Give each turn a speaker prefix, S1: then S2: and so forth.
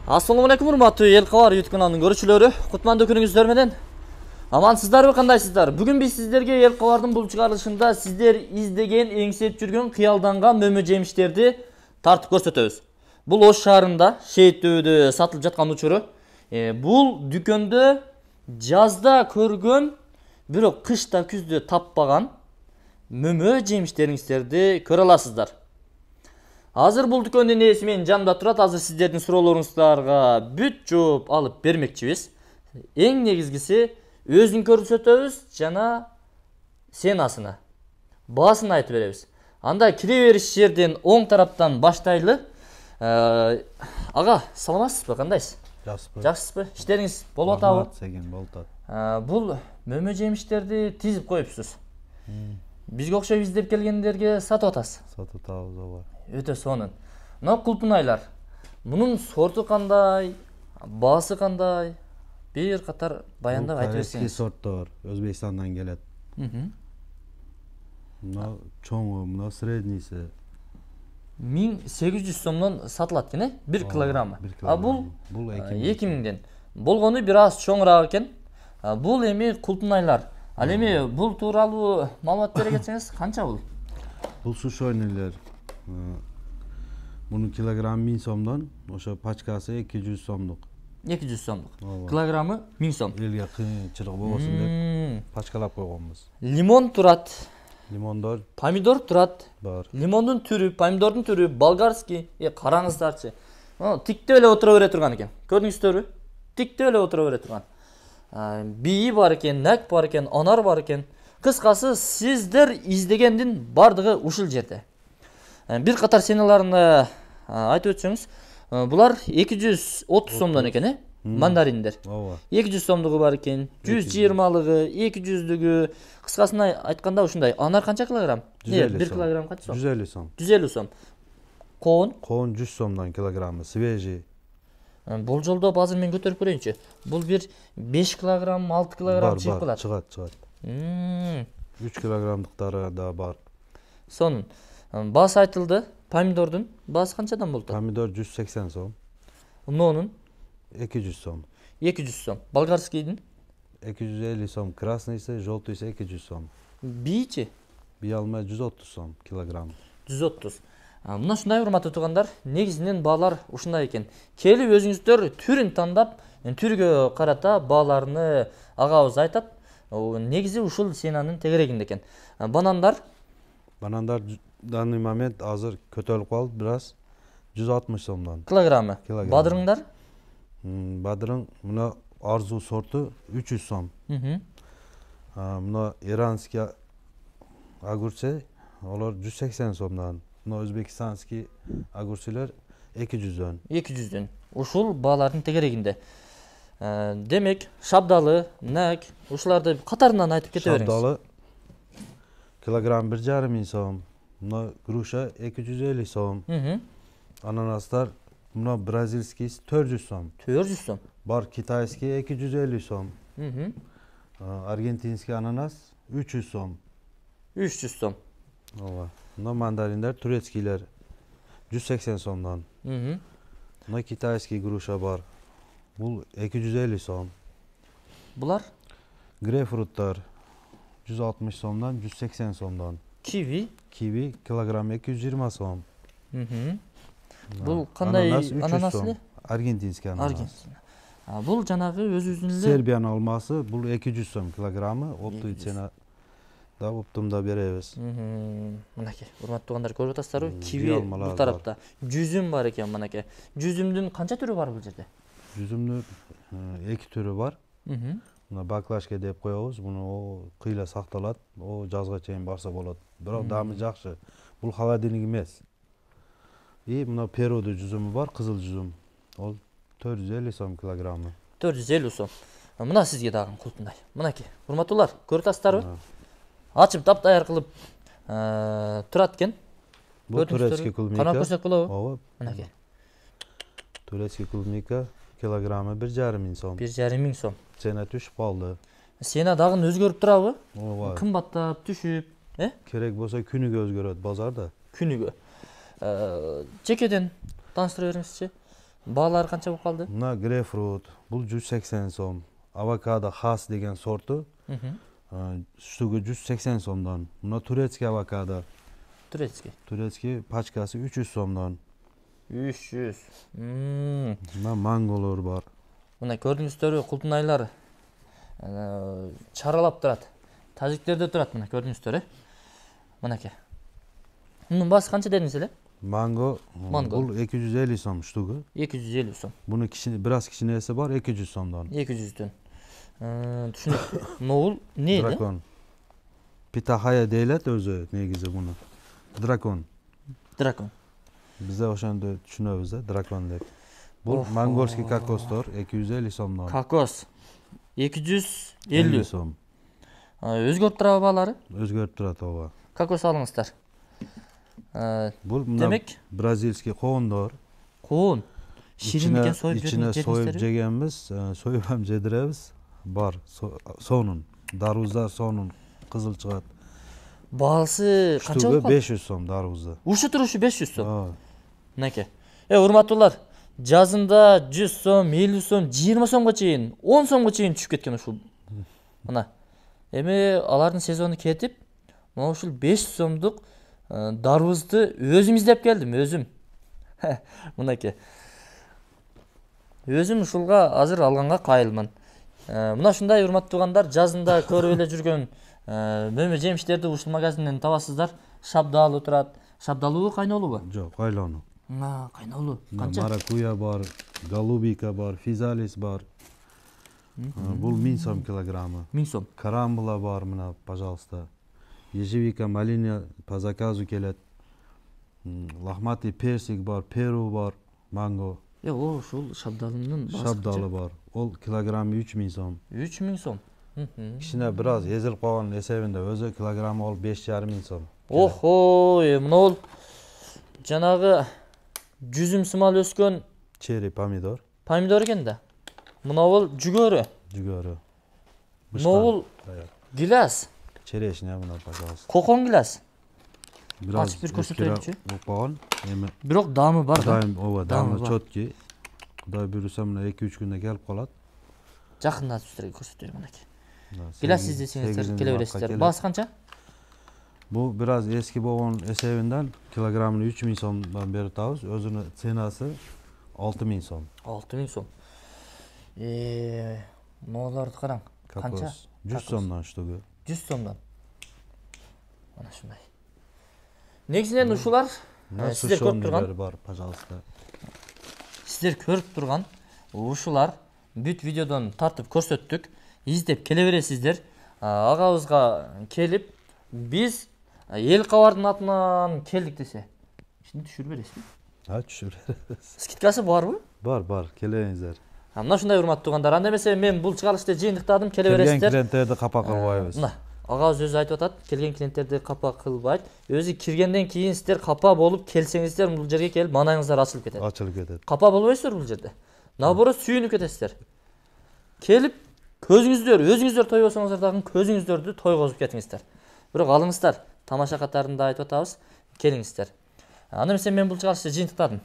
S1: Assalamu alaikum урматтуу эл кабар YouTube каналынын көрүүчүлөрү. Кутмандуу күнүңүздөр менен. Амансыздарбы, кандайсыздар? Бүгүн биз сиздерге эл кабардын бул чыгарылышында сиздер издеген, эңсеп жүргөн кыялданган мөмө жемиштерди тартып көрсөтөбүз. Бул Ош шаарында Шейиттөөдө сатылып жаткан учуру. Бул дүкөндө жазда көргөн, бирок кышта, күздө таппаган мөмө жемиштериңиздерди көрө аласыздар. Азыр бул дүкөндүн ээси менин жанымда турат. Азыр сиздердин суроолоруңуздарга бүт жооп алып бермекчибиз. Эң негизгиси өзүн көрсөтөбүз жана ценасына, баасын айтып беребиз. Анда кире бериш жерден оң тараптан баштайлы. Ага, саламатсызбы, кандайсыз?
S2: Жакшысызбы?
S1: Жакшысызбы? Иштериңиз болуп атабы?
S2: Болуп атат.
S1: Бул мөмө жемиштерди тизип коюпсуз. Бизге окшоп издеп келгендерге сатып атасыз.
S2: Сатып атабыз, ооба.
S1: Өтө сонун. Мына кулпунайлар. Мунун сорту кандай, баасы кандай? Бир катар баяндап айтып берсеңиз.
S2: Сорттор Өзбекстандан келет. Мына чоңу, мына средниси.
S1: 1800 сомдон сатылат экен, 1 килограммы. Бул 2000ден. Болгону бир аз чоңураак экен. Бул эми кулпунайлар. Ал эми бул тууралуу маалымат бере кетсеңиз, канча бул?
S2: Бул сушойнилер. Bunun kilogram 1000 somdan, oşa paçkası 200 somluk.
S1: 200 somluk. Kilogramı 1000 som.
S2: Elge kıyınçılık bolsun dep paçkalap koygonбуз.
S1: Limon turat.
S2: Limondor.
S1: Pomidor turat.
S2: Бар.
S1: Limondun türü, pomidordun türü, bolgarski. Караңыздарчы. Тикте эле отура бере турган экен. Көрдүңүздөрбү? Тикте эле отура бере турган. Бийи бар экен, нак бар экен, анар бар экен. Кыскасы сиздер издегендин бардыгы ушул жерде. Bir катар сеналарын айтып өтсөңүз, булар 230 сомдон экен, мандариндер. 200 сомдугу бар экен, 120лыгы, 200дүгү. Кыскасына айтканда ушундай. Анар канча килограмм? 1 килограмм канча сом?
S2: 150 сом.
S1: 150 сом. Коон?
S2: Коон 100 сомдон килограммы, свежий.
S1: Болжолдоп азыр мен көтөрүп көрөйүнчү. Бул бир 5 килограмм, 6 килограмм чыгып калат.
S2: Чыгат. 3 килограммдыктары да бар.
S1: Сонун. Баасы айтылды. Помидордун баасы канчадан болду?
S2: Помидор 180 сом.
S1: Нонун
S2: 200 сом.
S1: 200 сом. Болгарскийдин
S2: 250 сом. Красныйсы, желтыйсы 200 сом.
S1: Бийчи?
S2: Бий алма 130 сом килограмм.
S1: 130. Мына ушундай урматтуу туугандар, негизинен баалар ушундай экен. Келип өзүңүздөр түрүн тандап, түргө карата бааларны агабыз айтат. Негизи ушул сенанын тегерегинде экен. Банандар данный момент азыр көтөрүлүп калды, бираз 160 сомдон. Килограммы. Бадырыңдар?
S2: Бадырың мына арзу сорту 300 сом. Мына иранский огурцы, олар 180 сомдон. Мына өзбекстанский огурцылар 200дөн. 200дөн.
S1: Ушул баалардын тегерегинде. Демек, шабдалы, нак, ушуларды катарынан айтып кете бериңиз.
S2: Шабдалы килограмм 1,5 сом. Мына груша 250 сом. Ананастар мына бразильский 400 сом.
S1: 400 сом.
S2: Бар китайский 250 сом. Аргентинский ананас 300 сом.
S1: 300 сом.
S2: Ооба. Мына мандариндер турецкийлер 180 сомдон. Мына китайский груша бар. Бул 250 сом.
S1: Булар?
S2: Грейпфруттар 160 сомдон 180 сомдон.
S1: Киви
S2: килограмм 220 сом.
S1: Бул кандай ананас эле?
S2: Аргентинский ананас.
S1: Бул жанагы өзүбүздүн эле
S2: Сербиянын алмасы, бул 200 сом килограммы, оптой цена да оптумда беребиз.
S1: Мынакей, урматтуу туугандар, көрүп атасыздарбы? Киви бул тарапта. Жүзүм бар экен мынакей. Жүзүмдүн канча түрү бар бул жерде?
S2: Жүзүмдүн 2 түрү бар. Мына баклажка деп коебуз, муну кыйла сакталат, жазга чейин барса болот. Бирок дамы жакшы. Бул холодильник эмес. Мына перуду жүзүмү бар, кызыл жүзүм. Ол 450 сом килограммы. 450
S1: сом. Мына сизге дагы кулпундай. Мынакей, урматтуулар, көрүп атасыздарбы? Ачып таптаяр кылып турат экен.
S2: Бул турецкий клубника.
S1: Карап көрсөк болобу?
S2: Ооба.
S1: Мынакей.
S2: Турецкий клубника килограммы 1,5 сом.
S1: 1,5 сом.
S2: Цена түшүп калды.
S1: Сена дагы өзгөрүп турабы?
S2: Ооба.
S1: Кымбаттап түшүп,
S2: Керек болсо күнүгө өзгөрөт базарда.
S1: Күнүгө. Жекеден тааныштыра бериңизчи. Баалары канча болуп калды?
S2: Мына greyfrut бул 180 сом. Avokado Hass деген сорту. Штугу 180 сомдон. Мына турецкий авокадо.
S1: Турецкий.
S2: Турецкий пачкасы 300 сомдон.
S1: 300.
S2: Мына манголор бар.
S1: Мына көрдүңүздөрбү, култунайлар чаралап турат. Тажиктерде турат, мына көрдүңүздөр, Мынакей. Мунун баасы канча дедиңиз эле?
S2: Mango бул 250 сом штугу.
S1: 250 сом.
S2: Буну biraz кичинеси бар 200 сомдон.
S1: 200'дөн. Түшүнүктүү. Бул эмне?
S2: Дракон. Питахая дейлет өзү негизи буну. Дракон.
S1: Дракон.
S2: Бизде ошондо түшүнөбүз да, дракон деп. Бул монгольский кокостор 250 сомдон.
S1: Кокос 250
S2: сом.
S1: Өзгөрүп турабы баалары?
S2: Өзгөрүп турат ооба.
S1: Кокос алыңыздар.
S2: Бул
S1: Демек,
S2: бразильский коондор.
S1: Коон. Ширин экен, союп
S2: ичине союп жегенбиз, союп ham жедиребиз. Бар, сонун. Даруза сонун кызыл чыгат.
S1: Баасы канча болуп
S2: калды? 500 сом даруза.
S1: Ушу турушу 500 сом. Мынакей. Урматтуулар, жазында 100 сом, 50 сом, 20 сомго чейин, 10 сомго чейин түшүп кеткен ушул. Мына. Эми алардын сезону кетип, мына ушул 500 сомдук дарбызды өзүм издеп келдим, өзүм. Мынакей. Өзүм ушулга азыр алганга кайылмын. Мына ушундай урматтуу туугандар, жазында көрүп эле жүргөн мөмө жемиштерди ушул магазинден табасыздар. Шабдалуу турат. Шабдалуу кайнолубу?
S2: Жок, кайлануу.
S1: Кайнолуу. Канча?
S2: Маракуя бар, голубика бар, физалис бар. Бул 1000 сом килограммы.
S1: 1000 сом.
S2: Карамбула бар мына, пожалуйста. Ежевика, малина по заказу келет. Лохматый персик бар, перу бар, манго.
S1: Ушул шабдалынын баасы.
S2: Шабдалы бар. Ол килограммы 3000 сом.
S1: 3000 сом.
S2: Кичине бираз эзилип калган эсебинде өзү килограммы ол 5500 сом.
S1: Охо, мына ол жанагы жүзүм сымал өскөн
S2: Черри помидор.
S1: Помидор экен да. Мына ол жүгөрү.
S2: Жүгөрү.
S1: Мына ол гилас.
S2: Черешня мына, пожалуйста.
S1: Кокон гилас.
S2: Biraz
S1: Açıp bir көрсөтөйүнчү.
S2: Укпаган. Эми
S1: Бирок дамы бар да.
S2: ооба, дамы чөткү. Кудай буйруса мына 2-3 күндө келип калат.
S1: Жакындатып сиздерге көрсөтөйүн мынакей. Гилас издесеңиздер келе бересиздер. Баасы канча?
S2: Бул biraz eski болгон эсебинен килограммын 3000 сомдон берип атабыз. Өзүнүн ценасы 6000 сом.
S1: 6000 сом. Моолорду караң. Канча?
S2: 100 сомдон штугу.
S1: 100 сомдон. Мына ушундай. Негизинен ушулар сиздер көрүп турган
S2: бар, пожалуйста.
S1: Сиздер көрүп турган ушулар бүт видеодон тартып көрсөттүк. Издеп келе бересиздер. Агабызга келип биз эл кабардын атынан келдик десе. Ишини түшүрүп бересизби?
S2: Түшүрүп беребиз.
S1: Скидкасы барбы?
S2: Бар, келеңиздер.
S1: Мына ушундай урматтуу туугандар. Анда эмесе мен бул чыгарылышты жыйынтыктадым, келе бересиздер.
S2: Келген клиенттерди капа кылбайбыз.
S1: Мына агабыз өзү айтып атат, келген клиенттерди капа кылбайт. Өзү киргенден кийин сиздер капа болуп келсеңиздер, бул жерге келип манайыңыздар ачылып кетет.
S2: Ачылып кетет.
S1: Капа болбойсуздар бул жерде. Наоборот, сүйүнүп кетесиздер. Келип өзүңүздөр тойбосоңуздар дагы көзүңүздөрдү тойгозуп кетиңиздер. Бирок алыңыздар, тамаша катарында айтып атабыз, келиңиздер. Анда эмесе мен бул чыгарылышты жыйынтыктадым.